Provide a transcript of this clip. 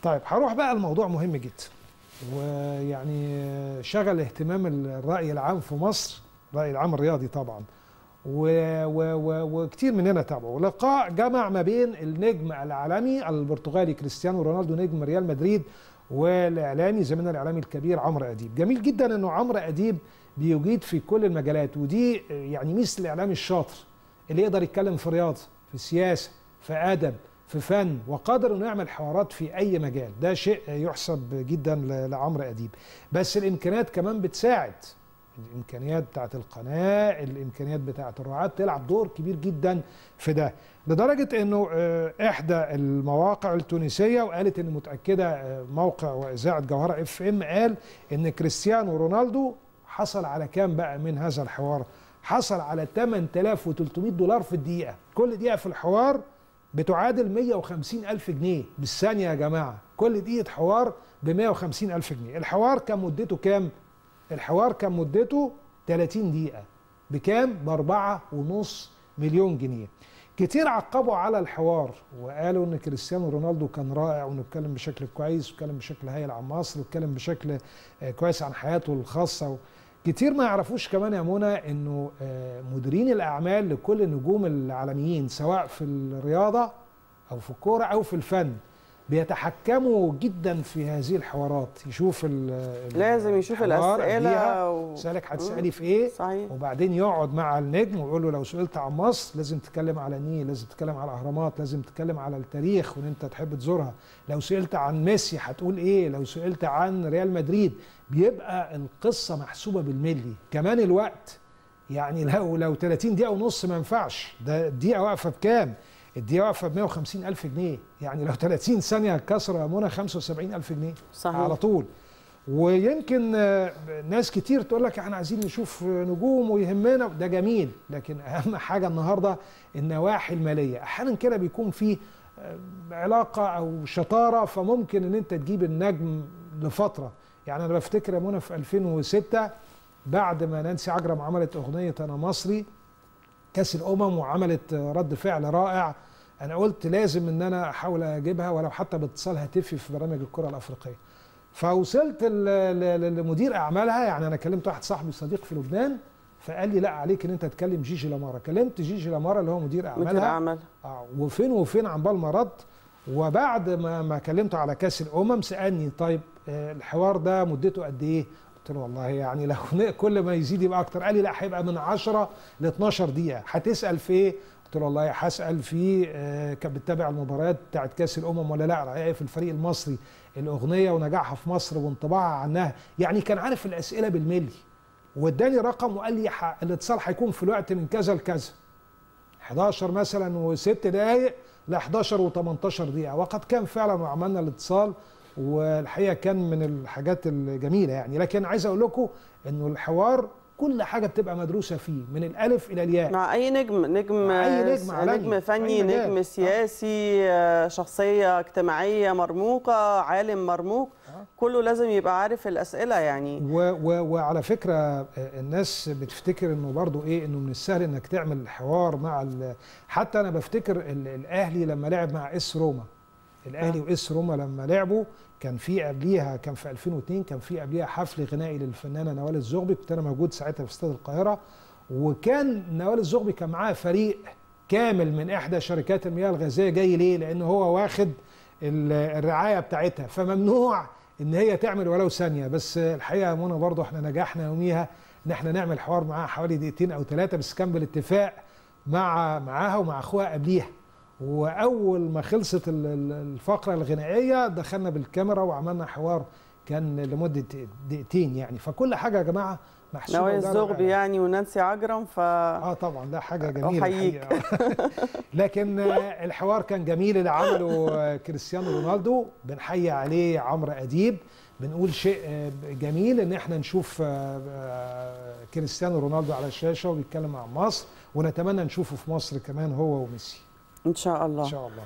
طيب هروح بقى الموضوع مهم جدا، ويعني شغل اهتمام الرأي العام في مصر، الرأي العام الرياضي طبعا، وكتير مننا تابعوا. لقاء جمع ما بين النجم العالمي البرتغالي كريستيانو رونالدو نجم ريال مدريد والاعلامي زميلنا الاعلامي الكبير عمرو اديب. جميل جدا انه عمرو اديب بيجيد في كل المجالات، ودي يعني ميزه الاعلامي الشاطر اللي يقدر يتكلم في رياضه، في سياسه، في ادب، في فن، وقادر انه يعمل حوارات في اي مجال. ده شيء يحسب جدا لعمرو اديب. بس الامكانيات كمان بتساعد، الامكانيات بتاعت القناه، الامكانيات بتاعت الرعاة بتلعب دور كبير جدا في ده، لدرجه انه احدى المواقع التونسيه وقالت ان متاكده، موقع واذاعه جوهره اف ام، قال ان كريستيانو رونالدو حصل على كام بقى من هذا الحوار؟ حصل على 8300 دولار في الدقيقه. كل دقيقه في الحوار بتعادل 150,000 جنيه بالثانيه يا جماعه. كل دقيقه حوار ب 150,000 جنيه. الحوار كان مدته كام؟ الحوار كان مدته 30 دقيقة. بكام؟ ب4.5 مليون جنيه. كتير عقبوا على الحوار وقالوا ان كريستيانو رونالدو كان رائع، وانه اتكلم بشكل كويس، واتكلم بشكل هايل عن مصر، واتكلم بشكل كويس عن حياته الخاصة. كتير ما يعرفوش كمان يا منى انه مديرين الاعمال لكل النجوم العالميين سواء في الرياضة او في الكورة او في الفن بيتحكموا جدا في هذه الحوارات. يشوف لازم يشوف الاسئله سألك هتسالي في ايه؟ صحيح. وبعدين يقعد مع النجم ويقول له لو سئلت عن مصر لازم تتكلم على النيل، لازم تتكلم على الاهرامات، لازم تتكلم على التاريخ وان انت تحب تزورها. لو سئلت عن ميسي هتقول ايه؟ لو سئلت عن ريال مدريد. بيبقى القصه محسوبه بالملي. كمان الوقت، يعني لو 30 دقيقه ونص ما ينفعش. ده الدقيقه واقفه بكام؟ الدقيقة واقفة ب 150,000 جنيه، يعني لو 30 ثانية كسر يا منى 75,000 جنيه صحيح. على طول. ويمكن ناس كتير تقول لك احنا عايزين نشوف نجوم ويهمنا، ده جميل، لكن أهم حاجة النهاردة النواحي المالية. أحيانا كده بيكون في علاقة أو شطارة، فممكن إن أنت تجيب النجم لفترة. يعني أنا بفتكر يا منى في 2006 بعد ما نانسي عجرم عملت أغنية أنا مصري كاس الامم وعملت رد فعل رائع، انا قلت لازم ان انا احاول اجيبها ولو حتى باتصال هاتفي في برامج الكره الافريقيه. فوصلت لمدير اعمالها، يعني انا كلمت واحد صاحبي صديق في لبنان فقال لي لا عليك ان انت تكلم جيجي لامارا. كلمت جيجي لامارا اللي هو مدير اعمالها. وفين وفين عن ما رد. وبعد ما كلمته على كاس الامم سالني طيب الحوار ده مدته قد ايه؟ قلت له والله يعني لو كل ما يزيد يبقى اكتر. قال لي لا هيبقى من 10 ل 12 دقيقه. هتسال في ايه؟ قلت له والله هسال في كانت بتتابع المباريات بتاعت كاس الامم ولا لا، رايها في الفريق المصري، الاغنيه ونجاحها في مصر وانطباعها عنها. يعني كان عارف الاسئله بالملي. واداني رقم وقال لي الاتصال هيكون في الوقت من كذا لكذا، 11 مثلا و6 دقائق ل 11 و18 دقيقه. وقد كان فعلا وعملنا الاتصال، والحقيقه كان من الحاجات الجميله يعني. لكن عايز اقول لكم انه الحوار كل حاجه بتبقى مدروسه فيه من الالف الى الياء مع اي نجم، نجم فني، نجم سياسي، شخصيه اجتماعيه مرموقه، عالم مرموق، كله لازم يبقى عارف الاسئله يعني. وعلى فكره الناس بتفتكر انه برضو ايه، انه من السهل انك تعمل حوار مع حتى انا بفتكر الاهلي لما لعب مع اس روما. الاهلي واس روما لما لعبوا كان في قبليها، كان في 2002 كان في قبليها حفل غنائي للفنانه نوال الزغبي. كنت انا موجود ساعتها في استاد القاهره، وكان نوال الزغبي كان معاه فريق كامل من احدى شركات المياه الغازيه. جاي ليه؟ لان هو واخد الرعايه بتاعتها، فممنوع ان هي تعمل ولو ثانيه. بس الحقيقه يا منى برضه احنا نجحنا يوميها ان احنا نعمل حوار معاها حوالي دقيقتين او 3، بس كان بالاتفاق معاها ومع اخوها قبليها. واول ما خلصت الفقره الغنائيه دخلنا بالكاميرا وعملنا حوار كان لمده دقيقتين يعني. فكل حاجه يا جماعه محسوبه. نوال الزغبي يعني ونانسي عجرم طبعا ده حاجه جميله الحقيقه. لكن الحوار كان جميل اللي عمله كريستيانو رونالدو. بنحيي عليه عمرو اديب. بنقول شيء جميل ان احنا نشوف كريستيانو رونالدو على الشاشه وبيتكلم عن مصر، ونتمنى نشوفه في مصر كمان هو وميسي ان شاء الله. ان شاء الله.